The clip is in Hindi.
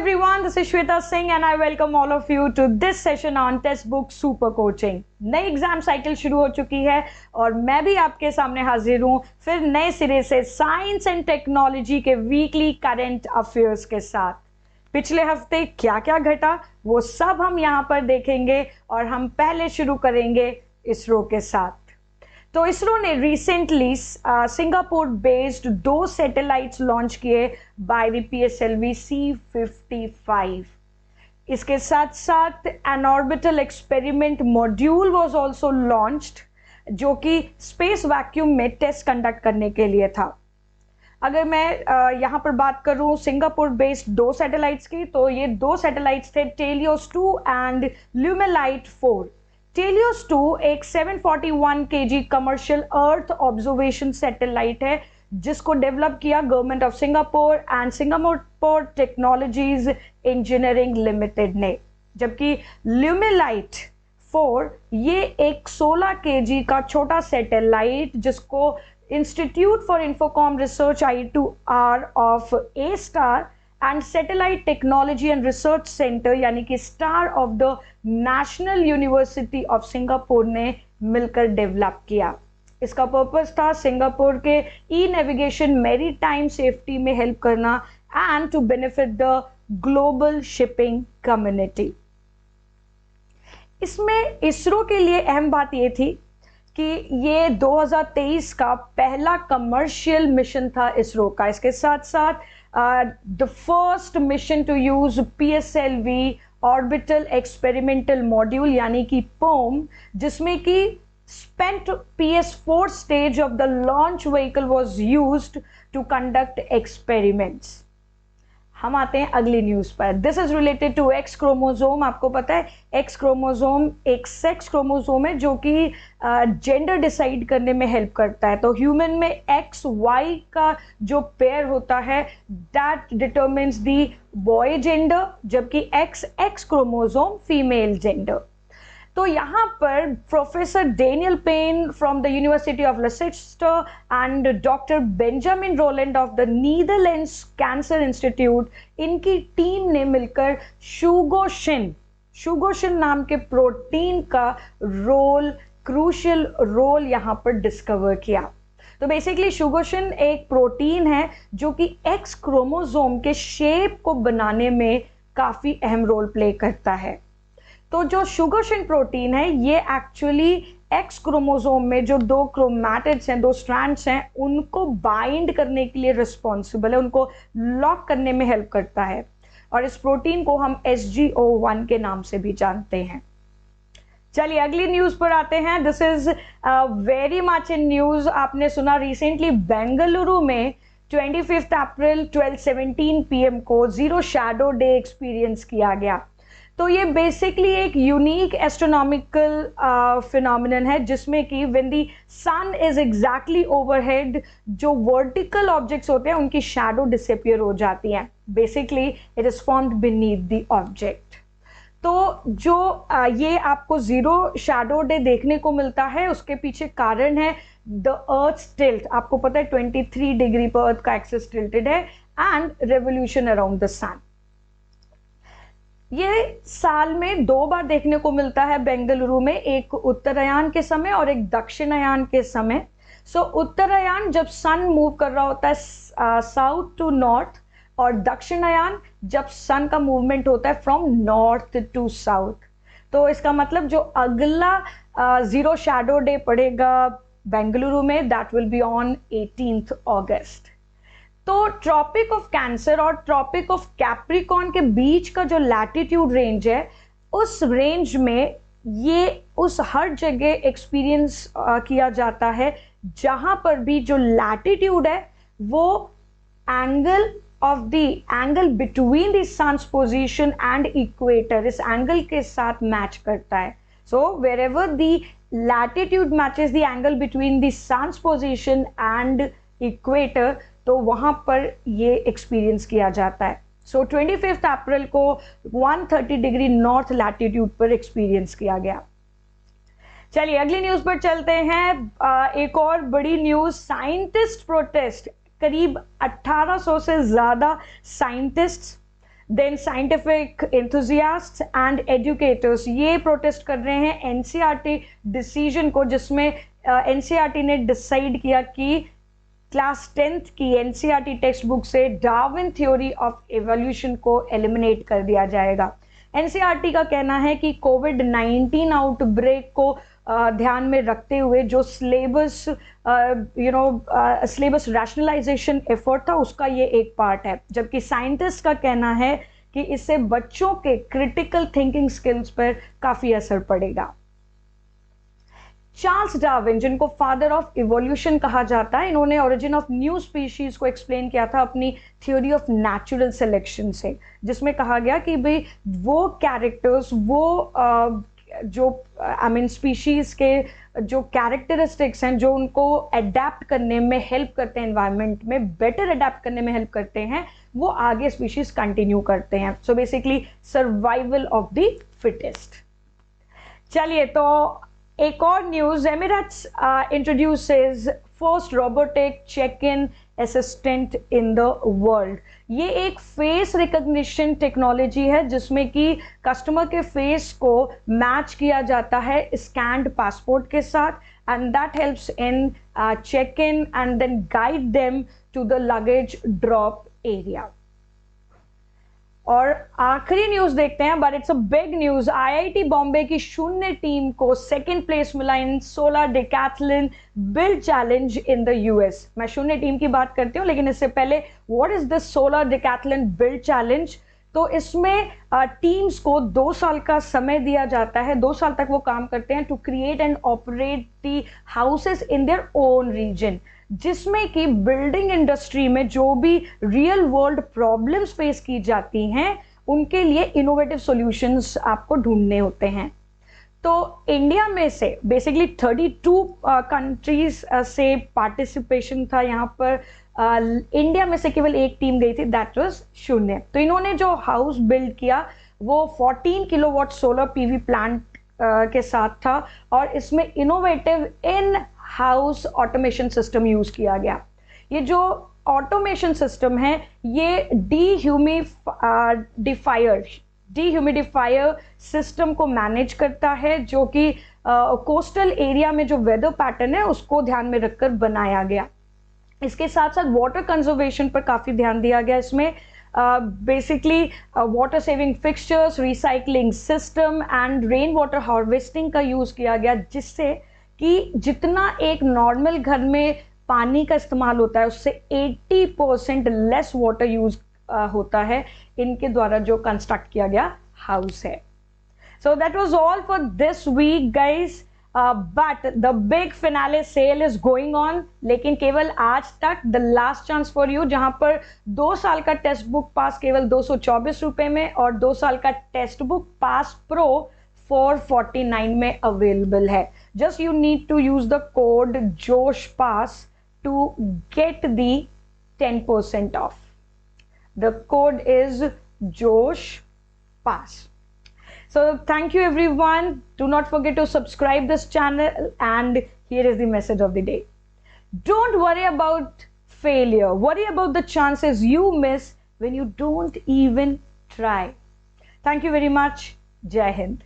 everyone, this is Shweta Singh and I welcome all of you to this session on Textbook Super Coaching. नई एग्जाम साइकिल शुरू हो चुकी है और मैं भी आपके सामने हाजिर हूँ फिर नए सिरे से साइंस एंड टेक्नोलॉजी के वीकली करंट अफेयर्स के साथ। पिछले हफ्ते क्या क्या घटा वो सब हम यहाँ पर देखेंगे और हम पहले शुरू करेंगे इसरो के साथ। तो इसरो ने recently Singapore based 2 satellites launch किए बाय द PSLV C55। इसके साथ साथ N orbital experiment module was also launched जो कि स्पेस वैक्यूम में टेस्ट कंडक्ट करने के लिए था। अगर मैं यहाँ पर बात करूँ सिंगापुर बेस्ड 2 सैटेलाइट्स की, तो ये 2 सैटेलाइट्स थे टेलियोस 2 एंड ल्यूमेलाइट 4। टेलियोस 2 एक 741 kg commercial earth observation satellite है जिसको डेवलप किया government of Singapore and Singapore technologies engineering limited ने, जबकि ल्यूमेलाइट 4 ये एक 16 kg का छोटा सैटेलाइट जिसको institute for infocomm research I2R of A star and satellite technology and research centre यानी कि star of the national university of Singapore ने मिलकर डेवलप किया। इसका पर्पस था सिंगापुर के ई नेविगेशन मैरीटाइम सेफ्टी में हेल्प करना and to benefit the global shipping community. इसमें इसरो के लिए अहम बात ये थी कि ये 2023 का पहला कमर्शियल मिशन था इसरो का। इसके साथ साथ the first mission to use PSLV orbital experimental module यानी कि POM, जिसमें कि spent PS4 stage of the launch vehicle was used to conduct experiments। हम आते हैं अगली न्यूज पर। This is related to X chromosome. आपको पता है एक्स क्रोमोसोम एक सेक्स क्रोमोसोम है जो कि जेंडर डिसाइड करने में हेल्प करता है। तो ह्यूमन में एक्स वाई का जो पेयर होता है that determines the boy gender, जबकि X X chromosome female gender. तो यहाँ पर professor Daniel Panne from the university of Leicester and doctor Benjamin Rowland of the Netherlands cancer institute, इनकी टीम ने मिलकर शुगोशिन नाम के प्रोटीन का क्रूशियल रोल यहाँ पर डिस्कवर किया। तो बेसिकली शुगोशिन एक प्रोटीन है जो कि एक्स क्रोमोसोम के शेप को बनाने में काफी अहम रोल प्ले करता है। तो जो शुगोशिन प्रोटीन है ये एक्चुअली एक्स क्रोमोसोम में जो 2 क्रोमैटिड्स हैं, 2 स्ट्रैंड्स हैं, उनको बाइंड करने के लिए रिस्पॉन्सिबल है, उनको लॉक करने में हेल्प करता है और इस प्रोटीन को हम SGO1 के नाम से भी जानते हैं। चलिए अगली न्यूज पर आते हैं। This is very much in news. आपने सुना रिसेंटली बेंगलुरु में 25 अप्रैल 12:17 PM को जीरो शैडो डे एक्सपीरियंस किया गया। तो ये बेसिकली एक यूनिक एस्ट्रोनॉमिकल फिनोमिनन है जिसमें कि when the sun is exactly overhead जो वर्टिकल ऑब्जेक्ट्स होते हैं उनकी शैडो डिसअपियर हो जाती हैं। Basically it is formed beneath the object. तो जो ये आपको जीरो शैडो डे देखने को मिलता है उसके पीछे कारण है द अर्थ टिल्ट। आपको पता है 23 डिग्री पर अर्थ का एक्सिस टिल्टेड है एंड रेवोल्यूशन अराउंड द सन। ये साल में 2 बार देखने को मिलता है बेंगलुरु में, एक उत्तरायण के समय और एक दक्षिणायन के समय। सो उत्तरायण जब सन मूव कर रहा होता है साउथ टू नॉर्थ और दक्षिणायन जब सन का मूवमेंट होता है फ्रॉम नॉर्थ टू साउथ। तो इसका मतलब जो अगला जीरो शैडो डे पड़ेगा बेंगलुरु में दैट विल बी ऑन 18 अगस्त। तो ट्रॉपिक ऑफ कैंसर और ट्रॉपिक ऑफ कैप्रिकॉर्न के बीच का जो लैटिट्यूड रेंज है उस रेंज में ये उस हर जगह एक्सपीरियंस किया जाता है जहां पर भी जो लैटिट्यूड है वो angle between the sun's position and equator इस एंगल के साथ मैच करता है। So wherever the latitude matches the angle between the sun's position and equator तो वहां पर ये एक्सपीरियंस किया जाता है। सो 25 अप्रैल को 130 डिग्री नॉर्थ लैटिट्यूड पर एक्सपीरियंस किया गया। चलिए अगली न्यूज पर चलते हैं। एक और बड़ी न्यूज, साइंटिस्ट प्रोटेस्ट। करीब 1800 से ज्यादा scientists then scientific enthusiasts and educators ये प्रोटेस्ट कर रहे हैं एनसीईआरटी डिसीजन को, जिसमें एनसीईआरटी ने डिसाइड किया कि क्लास 10th की एनसीईआरटी टेक्स्ट बुक से डार्विन थ्योरी ऑफ एवोल्यूशन को एलिमिनेट कर दिया जाएगा। एनसीईआरटी का कहना है कि कोविड-19 आउटब्रेक को ध्यान में रखते हुए जो सिलेबस सिलेबस रैशनलाइजेशन एफर्ट था उसका ये एक पार्ट है, जबकि साइंटिस्ट का कहना है कि इससे बच्चों के क्रिटिकल थिंकिंग स्किल्स पर काफी असर पड़ेगा। चार्ल्स डार्विन, जिनको फादर ऑफ इवोल्यूशन कहा जाता है, इन्होंने ओरिजिन ऑफ न्यू स्पीशीज को एक्सप्लेन किया था अपनी थ्योरी ऑफ नेचुरल सिलेक्शन से, जिसमें कहा गया कि भाई वो कैरेक्टर्स, वो जो स्पीशीज के जो कैरेक्टरिस्टिक्स हैं जो उनको अडेप्ट करने में हेल्प करते हैं, एनवायरनमेंट में बेटर अडेप्ट करने में हेल्प करते हैं, वो आगे स्पीशीज कंटिन्यू करते हैं। So basically survival of the fittest. चलिए, तो एक और news, Emirates introduces first robotic check in assistant in the world. ये एक फेस रिकॉग्निशन टेक्नोलॉजी है जिसमें कि कस्टमर के फेस को मैच किया जाता है स्कैन्ड पासपोर्ट के साथ, and that helps in check in and then guide them to the luggage drop area. और आखिरी न्यूज देखते हैं, but it's a big news. IIT Bombay की शून्य टीम को सेकंड प्लेस मिला in solar decathlon build challenge in the US. मैं शून्य टीम की बात करती हूँ, लेकिन इससे पहले what is this solar decathlon build challenge? तो इसमें टीम्स को 2 साल का समय दिया जाता है, 2 साल तक वो काम करते हैं to create and operate the houses in their own region, जिसमें कि बिल्डिंग इंडस्ट्री में जो भी रियल वर्ल्ड प्रॉब्लम्स फेस की जाती हैं उनके लिए इनोवेटिव सॉल्यूशंस आपको ढूंढने होते हैं। तो इंडिया में से बेसिकली 32 कंट्रीज से पार्टिसिपेशन था यहाँ पर। इंडिया में से केवल एक टीम गई थी, दैट वाज शून्य। तो इन्होंने जो हाउस बिल्ड किया वो 14 किलोवाट सोलर पीवी प्लांट के साथ था, और इसमें innovative in house automation system use किया गया। ये जो ऑटोमेशन सिस्टम है ये डीह्यूमिडिफायर सिस्टम को मैनेज करता है, जो कि कोस्टल एरिया में जो वेदर पैटर्न है उसको ध्यान में रखकर बनाया गया। इसके साथ साथ वाटर कंजर्वेशन पर काफ़ी ध्यान दिया गया। इसमें basically water saving fixtures, recycling system and rain water harvesting का यूज़ किया गया, जिससे कि जितना एक नॉर्मल घर में पानी का इस्तेमाल होता है उससे 80% लेस वाटर यूज होता है इनके द्वारा जो कंस्ट्रक्ट किया गया हाउस है। So that was all for this week guys, but the big finale sale is going on. लेकिन केवल आज तक the last chance for you, जहां पर 2 साल का टेक्स्ट बुक पास केवल 224 रुपए में और 2 साल का टेक्स्ट बुक पास प्रो 449 में अवेलेबल है। Just you need to use the code JOSHPASS to get the 10% off. The code is JOSHPASS. So thank you everyone. Do not forget to subscribe this channel, and here is the message of the day. Don't worry about failure. Worry about the chances you miss when you don't even try. Thank you very much. Jai Hind.